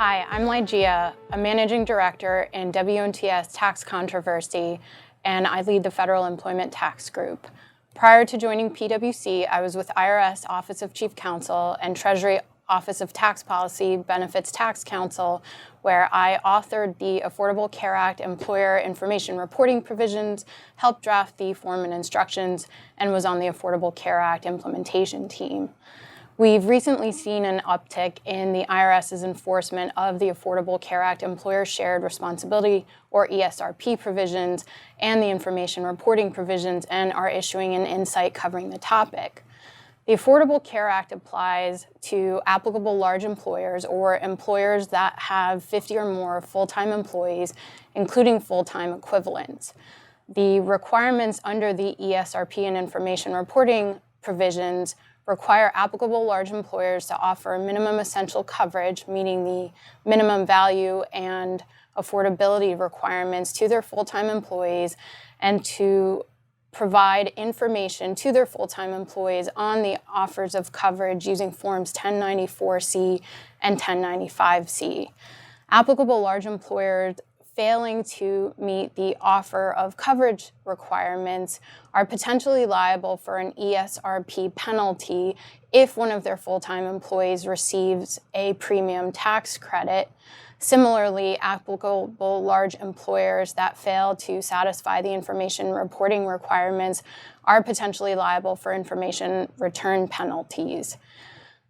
Hi, I'm Ligeia, a managing director in WNTS Tax Controversy, and I lead the Federal Employment Tax Group. Prior to joining PwC, I was with IRS Office of Chief Counsel and Treasury Office of Tax Policy Benefits Tax Counsel, where I authored the Affordable Care Act employer information reporting provisions, helped draft the form and instructions, and was on the Affordable Care Act implementation team. We've recently seen an uptick in the IRS's enforcement of the Affordable Care Act Employer Shared Responsibility, or ESRP provisions, and the information reporting provisions, and are issuing an insight covering the topic. The Affordable Care Act applies to applicable large employers or employers that have 50 or more full-time employees, including full-time equivalents. The requirements under the ESRP and information reporting provisions require applicable large employers to offer minimum essential coverage, meaning the minimum value and affordability requirements to their full-time employees, and to provide information to their full-time employees on the offers of coverage using Forms 1094C and 1095C. Applicable large employers failing to meet the offer of coverage requirements are potentially liable for an ESRP penalty if one of their full-time employees receives a premium tax credit. Similarly, applicable large employers that fail to satisfy the information reporting requirements are potentially liable for information return penalties.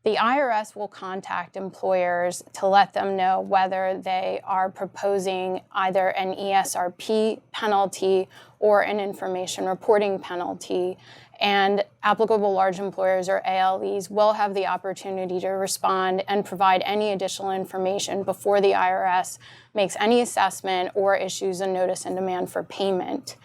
The IRS will contact employers to let them know whether they are proposing either an ESRP penalty or an information reporting penalty, and applicable large employers or ALEs will have the opportunity to respond and provide any additional information before the IRS makes any assessment or issues a notice and demand for payment.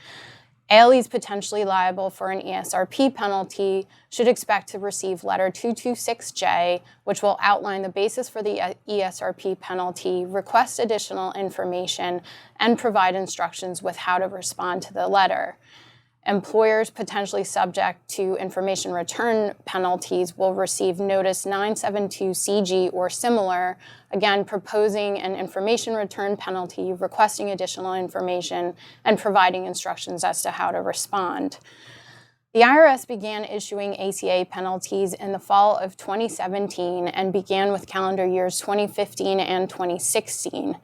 ALEs potentially liable for an ESRP penalty should expect to receive Letter 226J, which will outline the basis for the ESRP penalty, request additional information, and provide instructions with how to respond to the letter. Employers potentially subject to information return penalties will receive Notice 972CG or similar, again proposing an information return penalty, requesting additional information, and providing instructions as to how to respond. The IRS began issuing ACA penalties in the fall of 2017 and began with calendar years 2015 and 2016.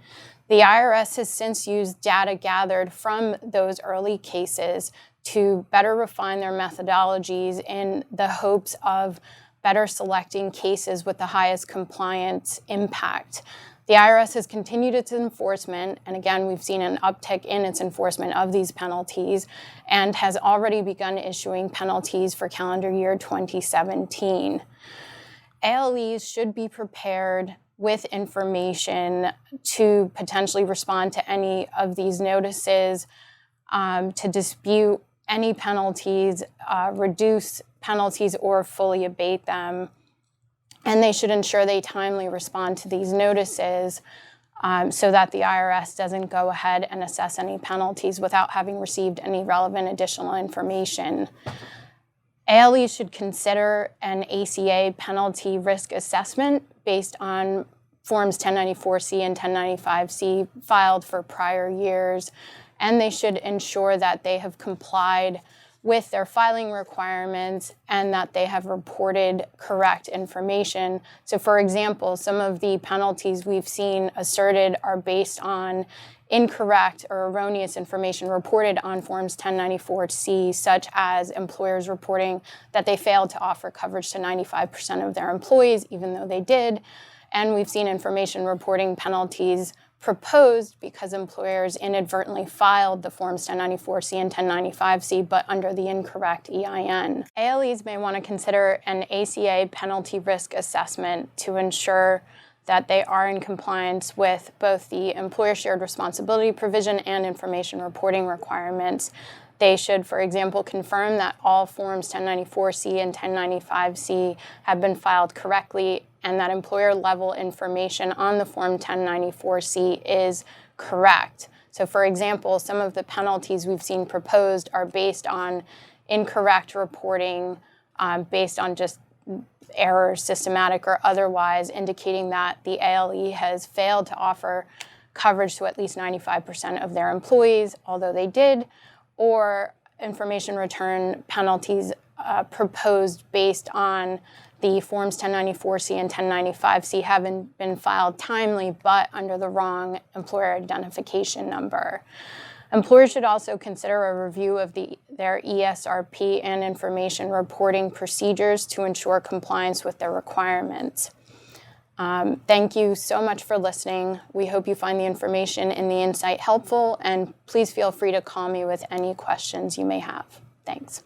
The IRS has since used data gathered from those early cases to better refine their methodologies in the hopes of better selecting cases with the highest compliance impact. The IRS has continued its enforcement, and again, we've seen an uptick in its enforcement of these penalties, and has already begun issuing penalties for calendar year 2017. ALEs should be prepared with information to potentially respond to any of these notices, to dispute any penalties, reduce penalties, or fully abate them. And they should ensure they timely respond to these notices so that the IRS doesn't go ahead and assess any penalties without having received any relevant additional information. ALEs should consider an ACA penalty risk assessment based on Forms 1094C and 1095C filed for prior years, and they should ensure that they have complied with their filing requirements and that they have reported correct information. So for example, some of the penalties we've seen asserted are based on incorrect or erroneous information reported on Forms 1094C, such as employers reporting that they failed to offer coverage to 95% of their employees, even though they did. And we've seen information reporting penalties proposed because employers inadvertently filed the Forms 1094C and 1095C, but under the incorrect EIN. ALEs may want to consider an ACA penalty risk assessment to ensure that they are in compliance with both the employer shared responsibility provision and information reporting requirements. They should, for example, confirm that all Forms 1094C and 1095C have been filed correctly and that employer-level information on the Form 1094C is correct. So, for example, some of the penalties we've seen proposed are based on incorrect reporting, based on just errors, systematic or otherwise, indicating that the ALE has failed to offer coverage to at least 95% of their employees, although they did, or information return penalties proposed based on the Forms 1094C and 1095C haven't been filed timely, but under the wrong employer identification number. Employers should also consider a review of their ESRP and information reporting procedures to ensure compliance with their requirements. Thank you so much for listening. We hope you find the information and the insight helpful, and please feel free to call me with any questions you may have. Thanks.